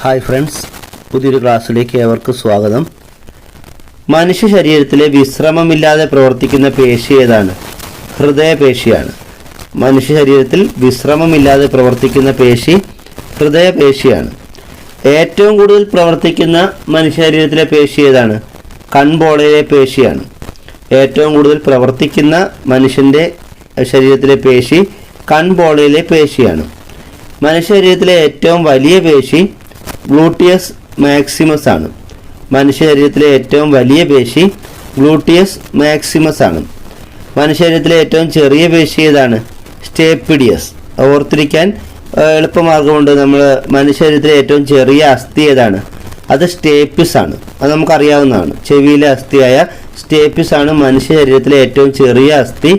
Hi friends, പുതിയൊരു ക്ലാസ്സിലേക്ക് ഏവർക്കും സ്വാഗതം. മനുഷ്യ ശരീരത്തിലെ വിശ്രമമില്ലാതെ പ്രവർത്തിക്കുന്ന പേശി ഏതാണ്? ഹൃദയപേശിയാണ്. മനുഷ്യ ശരീരത്തിൽ വിശ്രമമില്ലാതെ പ്രവർത്തിക്കുന്ന പേശി ഹൃദയപേശിയാണ്. ഏറ്റവും കൂടുതൽ പ്രവർത്തിക്കുന്ന മനുഷ്യ ശരീരത്തിലെ പേശി ഏതാണ്? കൺപോളയിലെ പേശിയാണ്. ഏറ്റവും കൂടുതൽ പ്രവർത്തിക്കുന്ന മനുഷ്യൻ്റെ ശരീരത്തിലെ പേശി കൺപോളയിലെ പേശിയാണ്. മനുഷ്യ ശരീരത്തിലെ ഏറ്റവും വലിയ പേശി ഗ്ലൂട്ടിയസ് മാക്സിമസ് ആണ്. മനുഷ്യ ശരീരത്തിലെ ഏറ്റവും വലിയ പേശി ഗ്ലൂട്ടിയസ് മാക്സിമസ് ആണ്. മനുഷ്യ ശരീരത്തിലെ ഏറ്റവും ചെറിയ പേശി ഏതാണ്? സ്റ്റേപ്പിഡിയസ്. ഓർത്തിരിക്കാൻ എളുപ്പമാർഗമുണ്ട്. നമ്മൾ മനുഷ്യ ശരീരത്തിലെ ഏറ്റവും ചെറിയ അസ്ഥി ഏതാണ്? അത് സ്റ്റേപ്പിസ് ആണ്. അത് നമുക്കറിയാവുന്നതാണ്. ചെവിയിലെ അസ്ഥിയായ സ്റ്റേപ്പിസ് ആണ് മനുഷ്യ ശരീരത്തിലെ ഏറ്റവും ചെറിയ അസ്ഥി.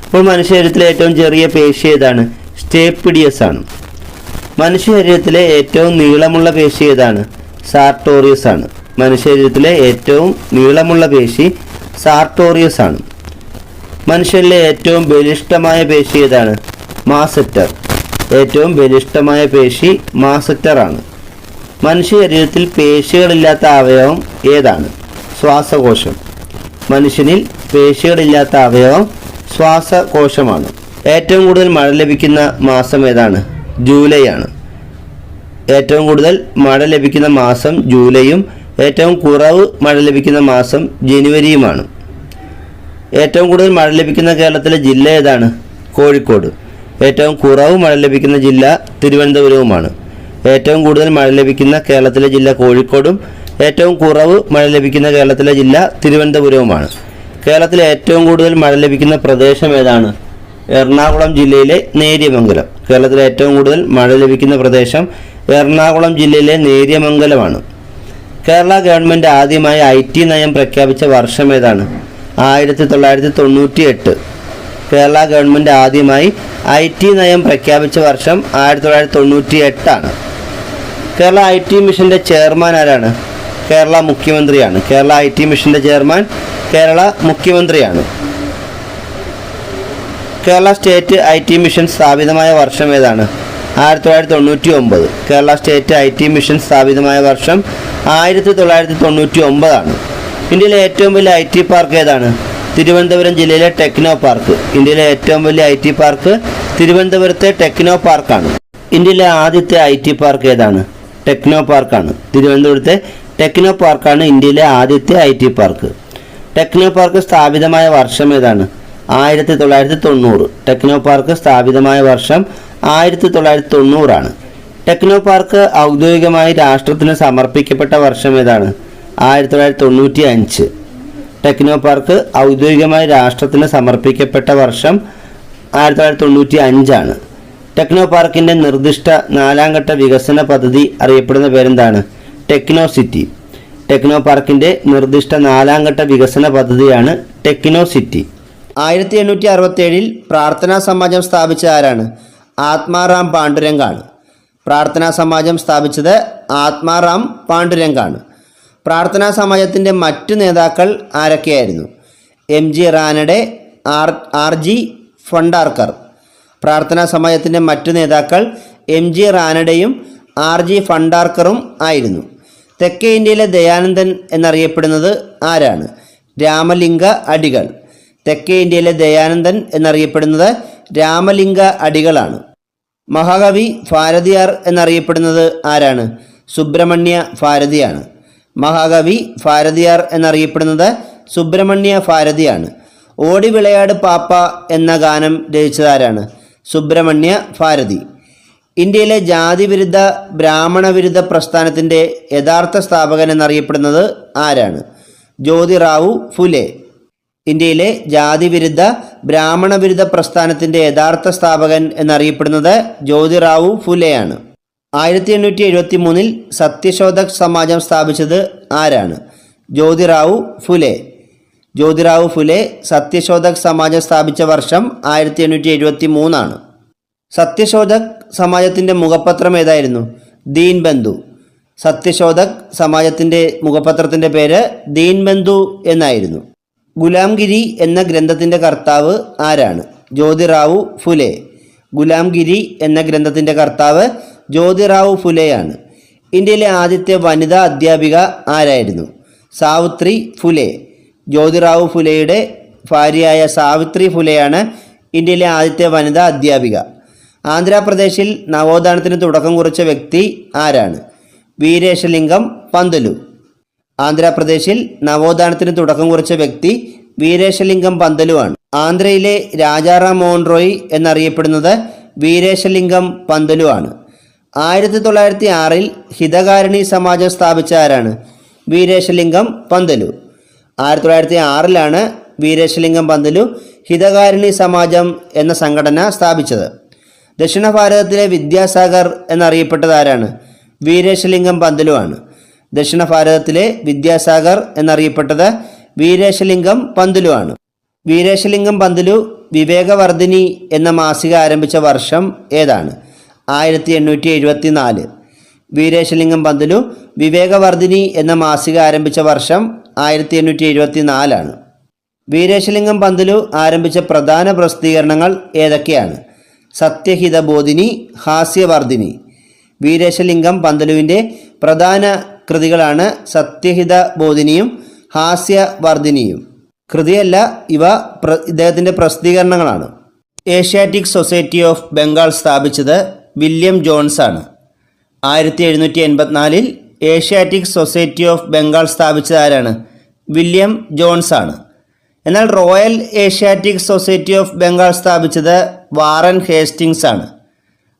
അപ്പോൾ മനുഷ്യ ശരീരത്തിലെ ഏറ്റവും ചെറിയ പേശി ഏതാണ്? സ്റ്റേപ്പിഡിയസ് ആണ്. മനുഷ്യ ശരീരത്തിലെ ഏറ്റവും നീളമുള്ള പേശി ഏതാണ്? സാർട്ടോറിയസ് ആണ്. മനുഷ്യ ശരീരത്തിലെ ഏറ്റവും നീളമുള്ള പേശി സാർട്ടോറിയസ് ആണ്. മനുഷ്യരിലെ ഏറ്റവും ബലിഷ്ഠമായ പേശി ഏതാണ്? മാസെറ്റർ. ഏറ്റവും ബലിഷ്ഠമായ പേശി മാസെറ്റർ ആണ്. മനുഷ്യ ശരീരത്തിൽ പേശികളില്ലാത്ത അവയവം ഏതാണ്? ശ്വാസകോശം. മനുഷ്യനിൽ പേശികളില്ലാത്ത അവയവം ശ്വാസകോശമാണ്. ഏറ്റവും കൂടുതൽ മഴ ലഭിക്കുന്ന മാസം ഏതാണ്? ജൂലൈ ആണ്. ഏറ്റവും കൂടുതൽ മഴ ലഭിക്കുന്ന മാസം ജൂലൈയും ഏറ്റവും കുറവ് മഴ ലഭിക്കുന്ന മാസം ജനുവരിയുമാണ്. ഏറ്റവും കൂടുതൽ മഴ ലഭിക്കുന്ന കേരളത്തിലെ ജില്ല ഏതാണ്? കോഴിക്കോട്. ഏറ്റവും കുറവ് മഴ ലഭിക്കുന്ന ജില്ല തിരുവനന്തപുരവുമാണ്. ഏറ്റവും കൂടുതൽ മഴ ലഭിക്കുന്ന കേരളത്തിലെ ജില്ല കോഴിക്കോടും ഏറ്റവും കുറവ് മഴ ലഭിക്കുന്ന കേരളത്തിലെ ജില്ല തിരുവനന്തപുരവുമാണ്. കേരളത്തിലെ ഏറ്റവും കൂടുതൽ മഴ ലഭിക്കുന്ന പ്രദേശം ഏതാണ്? എറണാകുളം ജില്ലയിലെ നേര്യമംഗലം. കേരളത്തിലെ ഏറ്റവും കൂടുതൽ മഴ ലഭിക്കുന്ന പ്രദേശം എറണാകുളം ജില്ലയിലെ നേര്യമംഗലമാണ്. കേരള ഗവൺമെൻറ് ആദ്യമായി IT നയം പ്രഖ്യാപിച്ച വർഷം ഏതാണ്? 1998. കേരള ഗവൺമെൻറ് ആദ്യമായി IT നയം പ്രഖ്യാപിച്ച വർഷം 1998 ആണ്. കേരള IT മിഷൻ്റെ ചെയർമാൻ ആരാണ്? കേരള മുഖ്യമന്ത്രിയാണ്. കേരള IT മിഷൻ്റെ ചെയർമാൻ കേരള മുഖ്യമന്ത്രിയാണ്. കേരള സ്റ്റേറ്റ് IT മിഷൻ സ്ഥാപിതമായ വർഷം ഏതാണ്? 1999. കേരള സ്റ്റേറ്റ് IT മിഷൻ സ്ഥാപിതമായ വർഷം 1999 ആണ്. ഇന്ത്യയിലെ ഏറ്റവും വലിയ IT പാർക്ക് ഏതാണ്? തിരുവനന്തപുരം ജില്ലയിലെ ടെക്നോ പാർക്ക്. ഇന്ത്യയിലെ ഏറ്റവും വലിയ IT പാർക്ക് തിരുവനന്തപുരത്തെ ടെക്നോ പാർക്കാണ്. ഇന്ത്യയിലെ ആദ്യത്തെ IT പാർക്ക് ഏതാണ്? ടെക്നോ പാർക്കാണ്. തിരുവനന്തപുരത്തെ ടെക്നോ പാർക്കാണ് ഇന്ത്യയിലെ ആദ്യത്തെ IT പാർക്ക്. ടെക്നോ പാർക്ക് സ്ഥാപിതമായ വർഷം ഏതാണ്? 1990. ടെക്നോ പാർക്ക് സ്ഥാപിതമായ വർഷം 1990 ആണ്. ടെക്നോ പാർക്ക് ഔദ്യോഗികമായി രാഷ്ട്രത്തിന് സമർപ്പിക്കപ്പെട്ട വർഷം ഏതാണ്? 1995. ടെക്നോ പാർക്ക് ഔദ്യോഗികമായി രാഷ്ട്രത്തിന് സമർപ്പിക്കപ്പെട്ട വർഷം 1995 ആണ്. ടെക്നോ പാർക്കിൻ്റെ നിർദ്ദിഷ്ട 4ാം ഘട്ട വികസന പദ്ധതി അറിയപ്പെടുന്ന പേരെന്താണ്? Techno city. ടെക്നോ പാർക്കിൻ്റെ നിർദ്ദിഷ്ട 4ാം ഘട്ട വികസന പദ്ധതിയാണ് ടെക്നോ സിറ്റി. 1867 പ്രാർത്ഥനാ സമാജം സ്ഥാപിച്ചത് ആരാണ്? ആത്മാറാം പാണ്ഡുരംഗാണ്. പ്രാർത്ഥനാ സമാജം സ്ഥാപിച്ചത് ആത്മാറാം പാണ്ഡുരംഗാണ്. പ്രാർത്ഥനാ സമാജത്തിൻ്റെ മറ്റു നേതാക്കൾ ആരൊക്കെയായിരുന്നു? MG Ranade, RG Bhandarkar. പ്രാർത്ഥനാ സമാജത്തിൻ്റെ മറ്റു നേതാക്കൾ MG റാനഡെയും RG ഫണ്ടാർക്കറും ആയിരുന്നു. തെക്കേ ഇന്ത്യയിലെ ദയാനന്ദൻ എന്നറിയപ്പെടുന്നത് ആരാണ്? രാമലിംഗ അടികൾ. തെക്കേ ഇന്ത്യയിലെ ദയാനന്ദൻ എന്നറിയപ്പെടുന്നത് രാമലിംഗ അടികളാണ്. മഹാകവി ഭാരതിയാർ എന്നറിയപ്പെടുന്നത് ആരാണ്? സുബ്രഹ്മണ്യ ഭാരതിയാണ്. മഹാകവി ഭാരതിയാർ എന്നറിയപ്പെടുന്നത് സുബ്രഹ്മണ്യ ഭാരതിയാണ്. ഓടി വിളയാട് പാപ്പ എന്ന ഗാനം രചിച്ചതാരാണ്? സുബ്രഹ്മണ്യ ഭാരതി. ഇന്ത്യയിലെ ജാതിവിരുദ്ധ ബ്രാഹ്മണവിരുദ്ധ പ്രസ്ഥാനത്തിൻ്റെ യഥാർത്ഥ സ്ഥാപകൻ എന്നറിയപ്പെടുന്നത് ആരാണ്? ജ്യോതിറാവു ഫുലെ. ഇന്ത്യയിലെ ജാതിവിരുദ്ധ ബ്രാഹ്മണവിരുദ്ധ പ്രസ്ഥാനത്തിൻ്റെ യഥാർത്ഥ സ്ഥാപകൻ എന്നറിയപ്പെടുന്നത് ജ്യോതിറാവു ഫുലെയാണ്. 1873 സത്യശോധക് സമാജം സ്ഥാപിച്ചത് ആരാണ്? ജ്യോതിറാവു ഫുലെ. ജ്യോതിറാവു ഫുലെ സത്യശോധക് സമാജം സ്ഥാപിച്ച വർഷം 1873 ആണ്. സത്യശോധക് സമാജത്തിൻ്റെ മുഖപത്രം ഏതായിരുന്നു? ദീൻബന്ധു. സത്യശോധക് സമാജത്തിൻ്റെ മുഖപത്രത്തിൻ്റെ പേര് ദീൻബന്ധു എന്നായിരുന്നു. ഗുലാംഗിരി എന്ന ഗ്രന്ഥത്തിൻ്റെ കർത്താവ് ആരാണ്? ജ്യോതിറാവു ഫുലെ. ഗുലാംഗിരി എന്ന ഗ്രന്ഥത്തിൻ്റെ കർത്താവ് ജ്യോതിറാവു ഫുലെയാണ്. ഇന്ത്യയിലെ ആദ്യത്തെ വനിതാ അധ്യാപിക ആരായിരുന്നു? സാവിത്രി ഫുലെ. ജ്യോതിറാവു ഫുലെയുടെ ഭാര്യയായ സാവിത്രി ഫുലെയാണ് ഇന്ത്യയിലെ ആദ്യത്തെ വനിതാ അധ്യാപിക. ആന്ധ്രാപ്രദേശിൽ നവോത്ഥാനത്തിന് തുടക്കം കുറിച്ച വ്യക്തി ആരാണ്? വീരേശലിംഗം പന്തലു. ആന്ധ്രാപ്രദേശിൽ നവോത്ഥാനത്തിന് തുടക്കം കുറിച്ച വ്യക്തി വീരേശലിംഗം പന്തലുവാണ്. ആന്ധ്രയിലെ രാജാറാം മോഹൻ റോയ് എന്നറിയപ്പെടുന്നത് വീരേശലിംഗം പന്തലുവാണ്. 1906 ഹിതകാരിണി സമാജം സ്ഥാപിച്ച ആരാണ്? വീരേശലിംഗം പന്തലു. 1906 വീരേശലിംഗം പന്തലു ഹിതകാരിണി സമാജം എന്ന സംഘടന സ്ഥാപിച്ചത്. ദക്ഷിണ ഭാരതത്തിലെ വിദ്യാസാഗർ എന്നറിയപ്പെട്ടത് ആരാണ്? വീരേശലിംഗം പന്തലുവാണ്. ദക്ഷിണ ഭാരതത്തിലെ വിദ്യാസാഗർ എന്നറിയപ്പെട്ടത് വീരേശലിംഗം പന്തലുവാണ്. വീരേശലിംഗം പന്തലു വിവേകവർദ്ധിനി എന്ന മാസിക ആരംഭിച്ച വർഷം ഏതാണ്? 1874. വീരേശലിംഗം പന്തലു വിവേകവർദ്ധിനി എന്ന മാസിക ആരംഭിച്ച വർഷം 1874. വീരേശലിംഗം പന്തലു ആരംഭിച്ച പ്രധാന പ്രസിദ്ധീകരണങ്ങൾ ഏതൊക്കെയാണ്? സത്യഹിതബോധിനി, ഹാസ്യവർദ്ധിനി. വീരേശലിംഗം പന്തലുവിൻ്റെ പ്രധാന കൃതികളാണ് സത്യഹിതബോധിനിയും ഹാസ്യവർദ്ധിനിയും. കൃതിയല്ല, ഇവ ഇദ്ദേഹത്തിൻ്റെ പ്രസിദ്ധീകരണങ്ങളാണ്. ഏഷ്യാറ്റിക് സൊസൈറ്റി ഓഫ് ബംഗാൾ സ്ഥാപിച്ചത് വില്യം ജോൺസ് ആണ്. 1784 ഏഷ്യാറ്റിക് സൊസൈറ്റി ഓഫ് ബംഗാൾ സ്ഥാപിച്ചത് ആരാണ്? വില്യം ജോൺസ് ആണ്. എന്നാൽ Royal Asiatic Society of Bengal സ്ഥാപിച്ചത് വാറൻ ഹേസ്റ്റിങ്സ് ആണ്.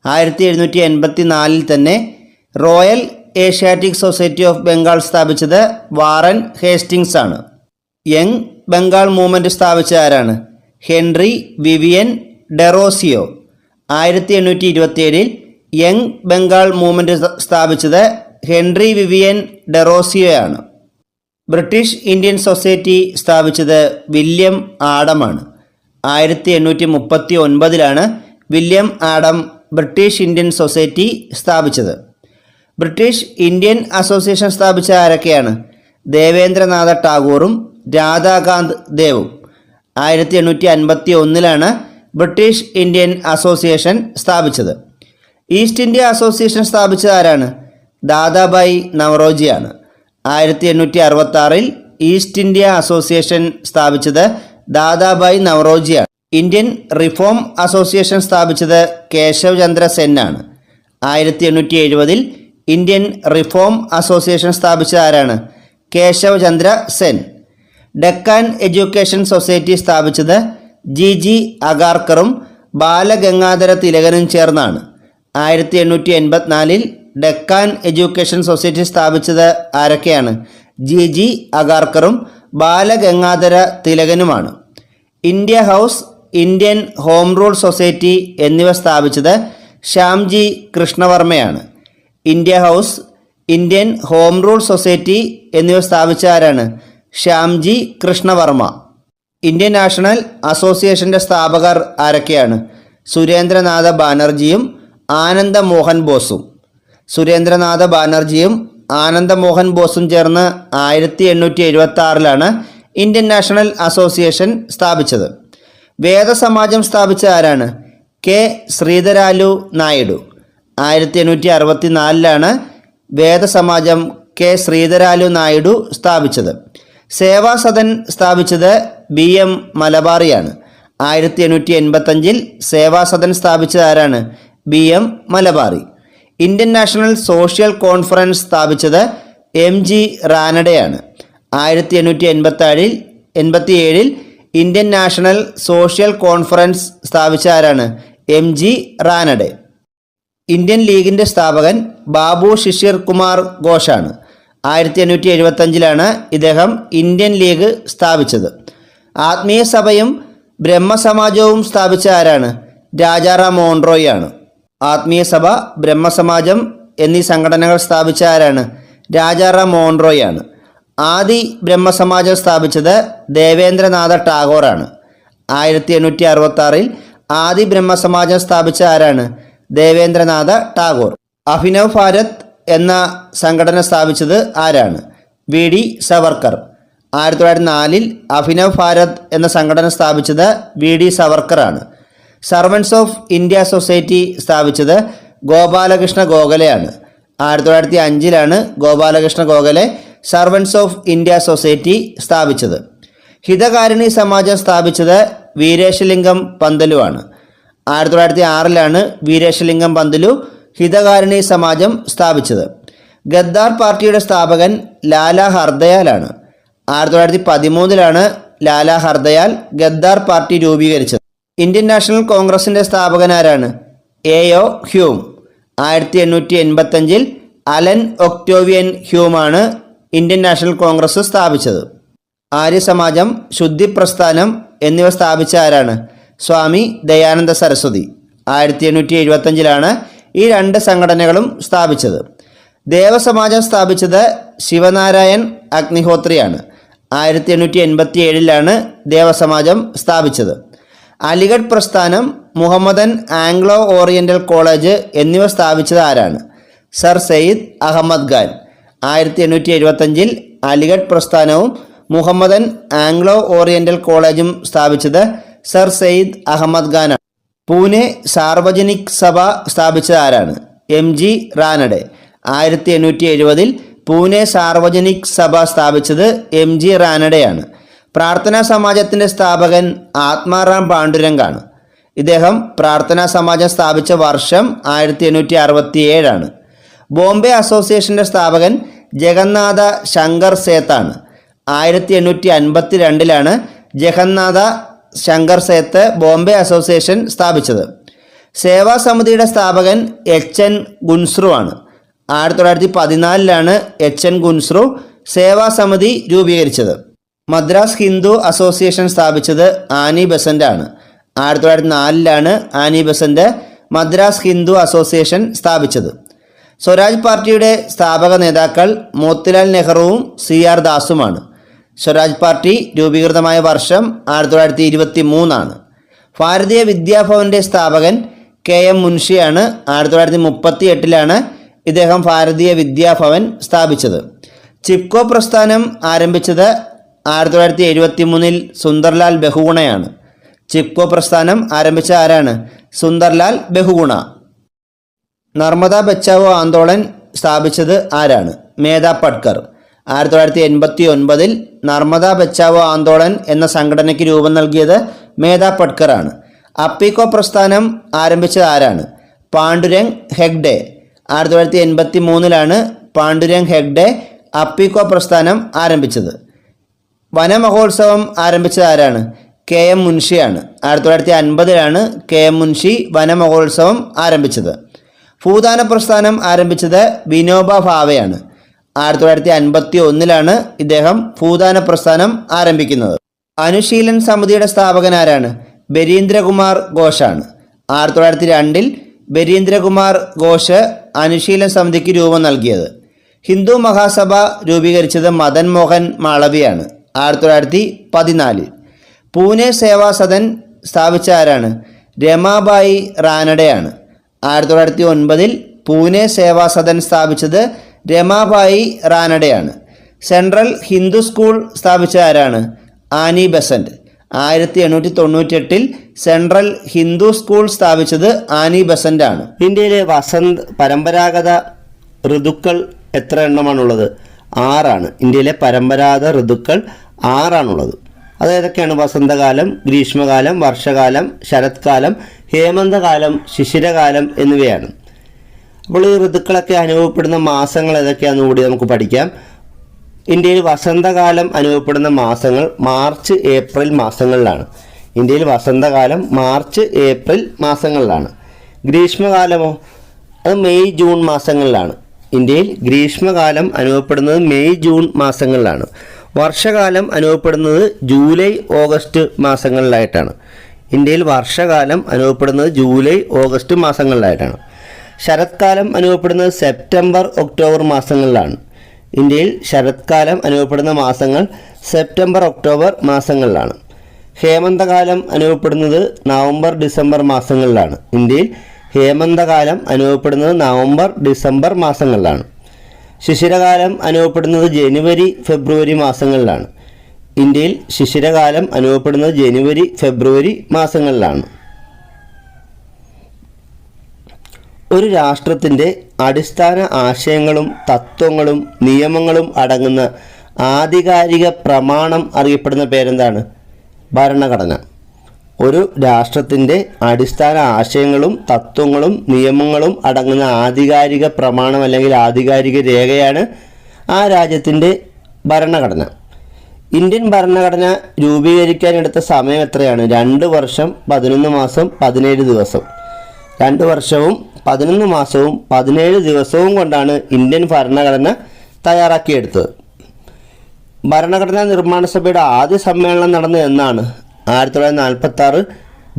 1784 തന്നെ Royal Asiatic Society of Bengal സ്ഥാപിച്ചത് വാറൻ ഹേസ്റ്റിങ്സ് ആണ്. യങ് ബംഗാൾ മൂവ്മെൻറ്റ് സ്ഥാപിച്ചത് ആരാണ്? Henry Vivian Derozio. 1827 Young Bengal Movement സ്ഥാപിച്ചത് ഹെൻറി വിവിയൻ ഡെറോസിയോയാണ്. ബ്രിട്ടീഷ് ഇന്ത്യൻ സൊസൈറ്റി സ്ഥാപിച്ചത് വില്യം ആഡമാണ്. 1839 William Adam British Indian Society സ്ഥാപിച്ചത്. ബ്രിട്ടീഷ് ഇന്ത്യൻ അസോസിയേഷൻ സ്ഥാപിച്ച ആരൊക്കെയാണ്? ദേവേന്ദ്രനാഥ ടാഗോറും രാധാകാന്ത് ദേവും. 1851 ബ്രിട്ടീഷ് ഇന്ത്യൻ അസോസിയേഷൻ സ്ഥാപിച്ചത്. ഈസ്റ്റ് ഇന്ത്യ അസോസിയേഷൻ സ്ഥാപിച്ചത് ആരാണ്? ദാദാബായി നവറോജിയാണ്. 1866 ഈസ്റ്റ് ഇന്ത്യ അസോസിയേഷൻ സ്ഥാപിച്ചത് ദാദാബായി നവറോജിയാണ്. ഇന്ത്യൻ റിഫോം അസോസിയേഷൻ സ്ഥാപിച്ചത് കേശവ് ചന്ദ്ര സെൻ ആണ്. 1870 ഇന്ത്യൻ റിഫോം അസോസിയേഷൻ സ്ഥാപിച്ചത് ആരാണ്? കേശവ് ചന്ദ്ര സെൻ. ഡെക്കാൻ എഡ്യൂക്കേഷൻ സൊസൈറ്റി സ്ഥാപിച്ചത് GG അഗാർക്കറും ബാലഗംഗാധര തിലകനും ചേർന്നാണ്. 1884 ഡെക്കാൻ എഡ്യൂക്കേഷൻ സൊസൈറ്റി സ്ഥാപിച്ചത് ആരൊക്കെയാണ്? GG അഗാർക്കറും ബാലഗംഗാധര തിലകനുമാണ്. India House, Indian Home Rule Society എന്നിവ സ്ഥാപിച്ചത് ശ്യാംജി കൃഷ്ണവർമ്മയാണ്. India House, Indian Home Rule Society എന്നിവ സ്ഥാപിച്ച ആരാണ്? ശ്യാംജി കൃഷ്ണവർമ്മ. ഇന്ത്യൻ നാഷണൽ അസോസിയേഷൻ്റെ സ്ഥാപകർ ആരൊക്കെയാണ്? സുരേന്ദ്രനാഥ ബാനർജിയും ആനന്ദ മോഹൻ ബോസും. സുരേന്ദ്രനാഥ ബാനർജിയും ആനന്ദ മോഹൻ ബോസും ചേർന്ന് 1876 ഇന്ത്യൻ നാഷണൽ അസോസിയേഷൻ സ്ഥാപിച്ചത്. വേദസമാജം സ്ഥാപിച്ച ആരാണ്? കെ ശ്രീധരാലു നായിഡു. 1864 വേദസമാജം കെ ശ്രീധരാലു നായിഡു സ്ഥാപിച്ചത്. സേവാസദൻ സ്ഥാപിച്ചത് BM മലബാറിയാണ്. 1885 സേവാസദൻ സ്ഥാപിച്ചത് ആരാണ്? BM Malabari. Indian national social conference സ്ഥാപിച്ചത് MG റാനഡെയാണ്. 1887 Indian national social conference സ്ഥാപിച്ച ആരാണ്? MG റാനഡെ. ഇന്ത്യൻ ലീഗിൻ്റെ സ്ഥാപകൻ ബാബു ശിശിർ കുമാർ ഘോഷാണ്. 1875 ഇദ്ദേഹം ഇന്ത്യൻ ലീഗ് സ്ഥാപിച്ചത്. ആത്മീയ സഭയും ബ്രഹ്മസമാജവും സ്ഥാപിച്ച ആരാണ്? രാജാറാം മോഹൻ റോയ് ആണ്. ആത്മീയ സഭ, ബ്രഹ്മസമാജം എന്നീ സംഘടനകൾ സ്ഥാപിച്ച ആരാണ്? രാജാറാം മോഹൻ റോയ് ആണ്. ആദി ബ്രഹ്മസമാജം സ്ഥാപിച്ചത് ദേവേന്ദ്രനാഥ ടാഗോറാണ്. 1866 ആദി ബ്രഹ്മസമാജം സ്ഥാപിച്ച ആരാണ്? ദേവേന്ദ്രനാഥ ടാഗോർ. അഭിനവ് ഭാരത് എന്ന സംഘടന സ്ഥാപിച്ചത് ആരാണ്? VD സവർക്കർ. 1904 അഭിനവ് ഭാരത് എന്ന സംഘടന സ്ഥാപിച്ചത് VD സവർക്കർ ആണ്. സർവൻസ് ഓഫ് ഇന്ത്യ സൊസൈറ്റി സ്ഥാപിച്ചത് ഗോപാലകൃഷ്ണ ഗോഖലെയാണ്. 1905 Gopalakrishna Gokhale Servants of India Society സ്ഥാപിച്ചത്. ഹിതകാരിണി സമാജം സ്ഥാപിച്ചത് വീരേശലിംഗം പന്തലുവാണ്. 1906 വീരേശലിംഗം പന്തലു ഹിതകാരിണി സമാജം സ്ഥാപിച്ചത്. ഗദ്ദാർ പാർട്ടിയുടെ സ്ഥാപകൻ ലാല ഹർദയാലാണ്. 1913 ലാല ഹർദയാൽ ഗദ്ദാർ പാർട്ടി രൂപീകരിച്ചത്. ഇന്ത്യൻ നാഷണൽ കോൺഗ്രസിൻ്റെ സ്ഥാപകൻ ആരാണ്? എ.ഒ. ഹ്യൂം. 1885 അലൻ ഒക്ടോവിയൻ ഹ്യൂമാണ് ഇന്ത്യൻ നാഷണൽ കോൺഗ്രസ് സ്ഥാപിച്ചത്. ആര്യസമാജം, ശുദ്ധി പ്രസ്ഥാനം എന്നിവ സ്ഥാപിച്ച ആരാണ്? സ്വാമി ദയാനന്ദ സരസ്വതി. 1875 ഈ രണ്ട് സംഘടനകളും സ്ഥാപിച്ചത്. ദേവസമാജം സ്ഥാപിച്ചത് ശിവനാരായൺ അഗ്നിഹോത്രിയാണ്. 1887 ദേവസമാജം സ്ഥാപിച്ചത്. അലിഗഡ് പ്രസ്ഥാനം, മുഹമ്മദൻ ആംഗ്ലോ ഓറിയൻ്റൽ കോളേജ് എന്നിവ സ്ഥാപിച്ചത് ആരാണ്? സർ സെയ്ദ് അഹമ്മദ് ഖാൻ. 1875 അലിഗഡ് പ്രസ്ഥാനവും മുഹമ്മദൻ ആംഗ്ലോ ഓറിയൻ്റൽ കോളേജും സ്ഥാപിച്ചത് സർ സെയ്ദ് അഹമ്മദ് ഖാനാണ്. പൂനെ സാർവജനിക് സഭ സ്ഥാപിച്ചത് ആരാണ്? MG റാനഡെ. 1870 പൂനെ സാർവജനിക് സഭ സ്ഥാപിച്ചത് MG റാനഡെയാണ്. പ്രാർത്ഥനാ സമാജത്തിൻ്റെ സ്ഥാപകൻ ആത്മാറാം പാണ്ഡുരംഗാണ്. ഇദ്ദേഹം പ്രാർത്ഥനാ സമാജം സ്ഥാപിച്ച വർഷം 1867. ബോംബെ അസോസിയേഷൻ്റെ സ്ഥാപകൻ ജഗന്നാഥ ശങ്കർ സേത്താണ്. 1852 ജഗന്നാഥ ശങ്കർ സേത്ത് ബോംബെ അസോസിയേഷൻ സ്ഥാപിച്ചത്. സേവാസമിതിയുടെ സ്ഥാപകൻ HN ഗുൻസ്രു ആണ്. 1914 HN ഗുൻസ്രു സേവാസമിതി രൂപീകരിച്ചത്. മദ്രാസ് ഹിന്ദു അസോസിയേഷൻ സ്ഥാപിച്ചത് ആനി ബെസൻ്റ് ആണ്. 1904 Annie Besant Madras Hindu association സ്ഥാപിച്ചത്. സ്വരാജ് പാർട്ടിയുടെ സ്ഥാപക നേതാക്കൾ മോത്തിലാൽ നെഹ്റുവും CR ദാസുമാണ്. സ്വരാജ് പാർട്ടി രൂപീകൃതമായ വർഷം 1923. ഭാരതീയ വിദ്യാഭവൻ്റെ സ്ഥാപകൻ KM മുൻഷിയാണ്. 1938 ഇദ്ദേഹം ഭാരതീയ വിദ്യാഭവൻ സ്ഥാപിച്ചത്. ചിപ്കോ പ്രസ്ഥാനം ആരംഭിച്ചത് 1973 സുന്ദർലാൽ ബഹുഗുണയാണ്. ചിപ്കോ പ്രസ്ഥാനം ആരംഭിച്ച ആരാണ്? സുന്ദർലാൽ ബഹുഗുണ. നർമ്മദ ബച്ചാവോ ആന്തോളൻ സ്ഥാപിച്ചത് ആരാണ്? മേധാ പട്കർ. 1989 നർമ്മദ ബച്ചാവോ ആന്തോളൻ എന്ന സംഘടനയ്ക്ക് രൂപം നൽകിയത് മേധാ പട്കർ ആണ്. അപ്പിക്കോ പ്രസ്ഥാനം ആരംഭിച്ചത് ആരാണ്? പാണ്ഡുരംഗ് ഹെഗ്ഡെ. 1983 പാണ്ഡുരംഗ് ഹെഗ്ഡെ അപ്പിക്കോ പ്രസ്ഥാനം ആരംഭിച്ചത്. വനമഹോത്സവം ആരംഭിച്ചത് ആരാണ്? KM മുൻഷിയാണ്. 1950 KM മുൻഷി വനമഹോത്സവം ആരംഭിച്ചത്. ഭൂദാന പ്രസ്ഥാനം ആരംഭിച്ചത് വിനോബ ഭാവെയാണ്. 1951 ഇദ്ദേഹം ഭൂദാന പ്രസ്ഥാനം ആരംഭിക്കുന്നത്. അനുശീലൻ സമിതിയുടെ സ്ഥാപകൻ ആരാണ്? ബരീന്ദ്രകുമാർ ഘോഷാണ്. 1902 ബരീന്ദ്രകുമാർ ഘോഷ് അനുശീലൻ സമിതിക്ക് രൂപം നൽകിയത്. ഹിന്ദു മഹാസഭ രൂപീകരിച്ചത് മദൻ മോഹൻ മാളവിയാണ്. 1914 പൂനെ സേവാ സദൻ സ്ഥാപിച്ച ആരാണ്? രമാബായി റാനഡെയാണ്. 1909 പൂനെ സേവാ സദൻ സ്ഥാപിച്ചത് രമാബായി റാനഡെയാണ്. സെൻട്രൽ ഹിന്ദു സ്കൂൾ സ്ഥാപിച്ച ആരാണ്? Annie Besant. 1898 central Hindu school സ്ഥാപിച്ചത് ആനി ബെസൻ്റ് ആണ്. ഇന്ത്യയിലെ പരമ്പരാഗത ഋതുക്കൾ എത്ര എണ്ണമാണുള്ളത്? 6. ഇന്ത്യയിലെ പരമ്പരാഗത ഋതുക്കൾ 6 അതേതൊക്കെയാണ്? വസന്തകാലം, ഗ്രീഷ്മകാലം, വർഷകാലം, ശരത്കാലം, ഹേമന്തകാലം, ശിശിരകാലം എന്നിവയാണ്. അപ്പോൾ ഈ ഋതുക്കളൊക്കെ അനുഭവപ്പെടുന്ന മാസങ്ങൾ ഏതൊക്കെയാണെന്ന് കൂടി നമുക്ക് പഠിക്കാം. ഇന്ത്യയിൽ വസന്തകാലം അനുഭവപ്പെടുന്ന മാസങ്ങൾ മാർച്ച് ഏപ്രിൽ മാസങ്ങളിലാണ്. ഇന്ത്യയിൽ വസന്തകാലം മാർച്ച് ഏപ്രിൽ മാസങ്ങളിലാണ്. ഗ്രീഷ്മകാലമോ? അത് മെയ് ജൂൺ മാസങ്ങളിലാണ്. ഇന്ത്യയിൽ ഗ്രീഷ്മകാലം അനുഭവപ്പെടുന്നത് മെയ് ജൂൺ മാസങ്ങളിലാണ്. വർഷകാലം അനുഭവപ്പെടുന്നത് ജൂലൈ ഓഗസ്റ്റ് മാസങ്ങളിലായിട്ടാണ്. ഇന്ത്യയിൽ വർഷകാലം അനുഭവപ്പെടുന്നത് ജൂലൈ ഓഗസ്റ്റ് മാസങ്ങളിലായിട്ടാണ്. ശരത്കാലം അനുഭവപ്പെടുന്നത് സെപ്റ്റംബർ ഒക്ടോബർ മാസങ്ങളിലാണ്. ഇന്ത്യയിൽ ശരത്കാലം അനുഭവപ്പെടുന്ന മാസങ്ങൾ സെപ്റ്റംബർ ഒക്ടോബർ മാസങ്ങളിലാണ്. ഹേമന്തകാലം അനുഭവപ്പെടുന്നത് നവംബർ ഡിസംബർ മാസങ്ങളിലാണ്. ഇന്ത്യയിൽ ഹേമന്തകാലം അനുഭവപ്പെടുന്നത് നവംബർ ഡിസംബർ മാസങ്ങളിലാണ്. ശിശിരകാലം അനുഭവപ്പെടുന്നത് ജനുവരി ഫെബ്രുവരി മാസങ്ങളിലാണ്. ഇന്ത്യയിൽ ശിശിരകാലം അനുഭവപ്പെടുന്നത് ജനുവരി ഫെബ്രുവരി മാസങ്ങളിലാണ്. ഒരു രാഷ്ട്രത്തിൻ്റെ അടിസ്ഥാന ആശയങ്ങളും തത്വങ്ങളും നിയമങ്ങളും അടങ്ങുന്ന ആധികാരിക പ്രമാണം അറിയപ്പെടുന്ന പേരെന്താണ്? ഭരണഘടന. ഒരു രാഷ്ട്രത്തിൻ്റെ അടിസ്ഥാന ആശയങ്ങളും തത്വങ്ങളും നിയമങ്ങളും അടങ്ങുന്ന ആധികാരിക പ്രമാണം അല്ലെങ്കിൽ ആധികാരിക രേഖയാണ് ആ രാജ്യത്തിൻ്റെ ഭരണഘടന. ഇന്ത്യൻ ഭരണഘടന രൂപീകരിക്കാനെടുത്ത സമയം എത്രയാണ്? 2 വർഷം 11 മാസം 17 ദിവസം. 2 വർഷവും 11 മാസവും 17 ദിവസവും കൊണ്ടാണ് ഇന്ത്യൻ ഭരണഘടന തയ്യാറാക്കിയെടുത്തത്. ഭരണഘടനാ നിർമ്മാണ സഭയുടെ ആദ്യ സമ്മേളനം നടന്നത് എന്നാണ്? 1946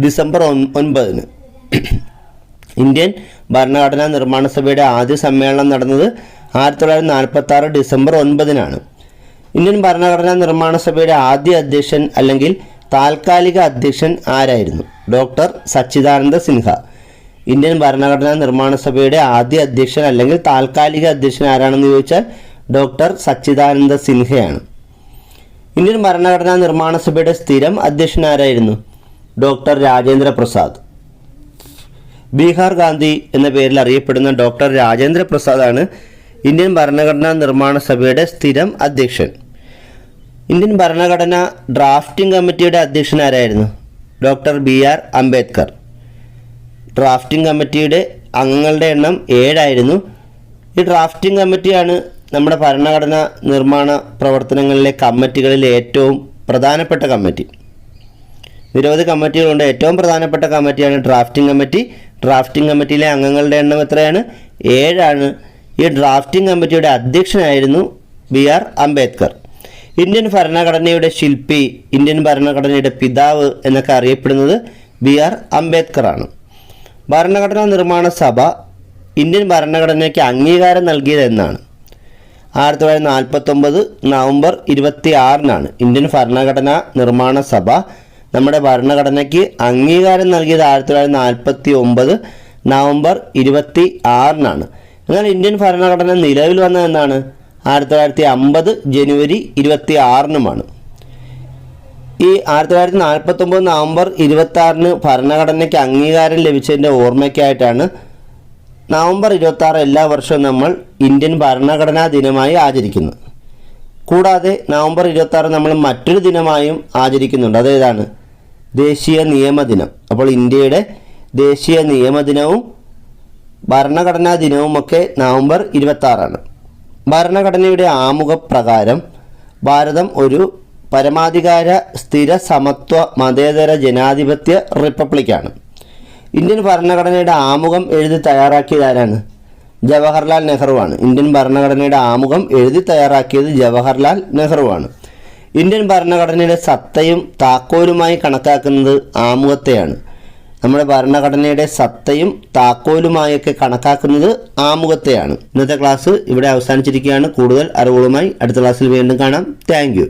ഡിസംബർ 9. ഇന്ത്യൻ ഭരണഘടനാ നിർമ്മാണ സഭയുടെ ആദ്യ സമ്മേളനം നടന്നത് 1946 ഡിസംബർ 9-നാണ്. ഇന്ത്യൻ ഭരണഘടനാ നിർമ്മാണ സഭയുടെ ആദ്യ അധ്യക്ഷൻ അല്ലെങ്കിൽ താൽക്കാലിക അധ്യക്ഷൻ ആരായിരുന്നു? ഡോക്ടർ സച്ചിദാനന്ദ സിൻഹ. ഇന്ത്യൻ ഭരണഘടനാ നിർമ്മാണ സഭയുടെ ആദ്യ അധ്യക്ഷൻ അല്ലെങ്കിൽ താൽക്കാലിക അധ്യക്ഷൻ ആരാണെന്ന് ചോദിച്ചാൽ ഡോക്ടർ സച്ചിദാനന്ദ സിൻഹയാണ്. ഇന്ത്യൻ ഭരണഘടനാ നിർമ്മാണ സഭയുടെ സ്ഥിരം അധ്യക്ഷൻ ആരായിരുന്നു? ഡോക്ടർ രാജേന്ദ്ര പ്രസാദ്. ബീഹാർ ഗാന്ധി എന്ന പേരിൽ അറിയപ്പെടുന്ന ഡോക്ടർ രാജേന്ദ്ര പ്രസാദാണ് ഇന്ത്യൻ ഭരണഘടനാ നിർമ്മാണ സഭയുടെ സ്ഥിരം അധ്യക്ഷൻ. ഇന്ത്യൻ ഭരണഘടന ഡ്രാഫ്റ്റിംഗ് കമ്മിറ്റിയുടെ അധ്യക്ഷൻ ആരായിരുന്നു? Doctor BR Ambedkar. ഡ്രാഫ്റ്റിംഗ് കമ്മിറ്റിയുടെ അംഗങ്ങളുടെ എണ്ണം 7 ആയിരുന്നു. ഈ ഡ്രാഫ്റ്റിംഗ് കമ്മിറ്റിയാണ് നമ്മുടെ ഭരണഘടന നിർമ്മാണ പ്രവർത്തനങ്ങളിലെ കമ്മിറ്റികളിൽ ഏറ്റവും പ്രധാനപ്പെട്ട കമ്മിറ്റി. നിരവധി കമ്മിറ്റികളുണ്ട്. ഏറ്റവും പ്രധാനപ്പെട്ട കമ്മിറ്റിയാണ് ഡ്രാഫ്റ്റിംഗ് കമ്മിറ്റി. ഡ്രാഫ്റ്റിംഗ് കമ്മിറ്റിയിലെ അംഗങ്ങളുടെ എണ്ണം എത്രയാണ്? 7 ആണ്. ഈ ഡ്രാഫ്റ്റിംഗ് കമ്മിറ്റിയുടെ അധ്യക്ഷനായിരുന്നു BR അംബേദ്കർ. ഇന്ത്യൻ ഭരണഘടനയുടെ ശില്പി, ഇന്ത്യൻ ഭരണഘടനയുടെ പിതാവ് എന്നൊക്കെ അറിയപ്പെടുന്നത് BR അംബേദ്കറാണ്. ഭരണഘടനാ നിർമ്മാണ സഭ ഇന്ത്യൻ ഭരണഘടനയ്ക്ക് അംഗീകാരം നൽകിയത് എന്നാണ്? 1949 നവംബർ 26-നാണ് ഇന്ത്യൻ ഭരണഘടനാ നിർമ്മാണ സഭ നമ്മുടെ ഭരണഘടനയ്ക്ക് അംഗീകാരം നൽകിയത് 1949 നവംബർ 26-നാണ്. എന്നാൽ ഇന്ത്യൻ ഭരണഘടന നിലവിൽ വന്നതെന്നാണ്? 1950 ജനുവരി 26-നുമാണ്. ഈ 1949 നവംബർ 26-ന് ഭരണഘടനയ്ക്ക് അംഗീകാരം ലഭിച്ചതിൻ്റെ ഓർമ്മയ്ക്കായിട്ടാണ് നവംബർ 26 എല്ലാ വർഷവും നമ്മൾ ഇന്ത്യൻ ഭരണഘടനാ ദിനമായി ആചരിക്കുന്നു. കൂടാതെ നവംബർ 26 നമ്മൾ മറ്റൊരു ദിനമായും ആചരിക്കുന്നുണ്ട്. അതേതാണ്? ദേശീയ നിയമദിനം. അപ്പോൾ ഇന്ത്യയുടെ ദേശീയ നിയമദിനവും ഭരണഘടനാ ദിനവുമൊക്കെ നവംബർ 26-ആണ്. ഭരണഘടനയുടെ ആമുഖപ്രകാരം ഭാരതം ഒരു പരമാധികാര സ്ഥിര സമത്വ മതേതര ജനാധിപത്യ റിപ്പബ്ലിക്കാണ്. ഇന്ത്യൻ ഭരണഘടനയുടെ ആമുഖം എഴുതി തയ്യാറാക്കിയത് ആരാണ്? ജവഹർലാൽ നെഹ്റുവാണ്. ഇന്ത്യൻ ഭരണഘടനയുടെ ആമുഖം എഴുതി തയ്യാറാക്കിയത് ജവഹർലാൽ നെഹ്റുവാണ്. ഇന്ത്യൻ ഭരണഘടനയുടെ സത്തയും താക്കോലുമായി കണക്കാക്കുന്നത് ആമുഖത്തെയാണ്. നമ്മുടെ ഭരണഘടനയുടെ സത്തയും താക്കോലുമായൊക്കെ കണക്കാക്കുന്നത് ആമുഖത്തെയാണ്. ഇന്നത്തെ ക്ലാസ് ഇവിടെ അവസാനിച്ചിരിക്കുകയാണ്. കൂടുതൽ അറിവുകളുമായി അടുത്ത ക്ലാസ്സിൽ വീണ്ടും കാണാം. Thank you.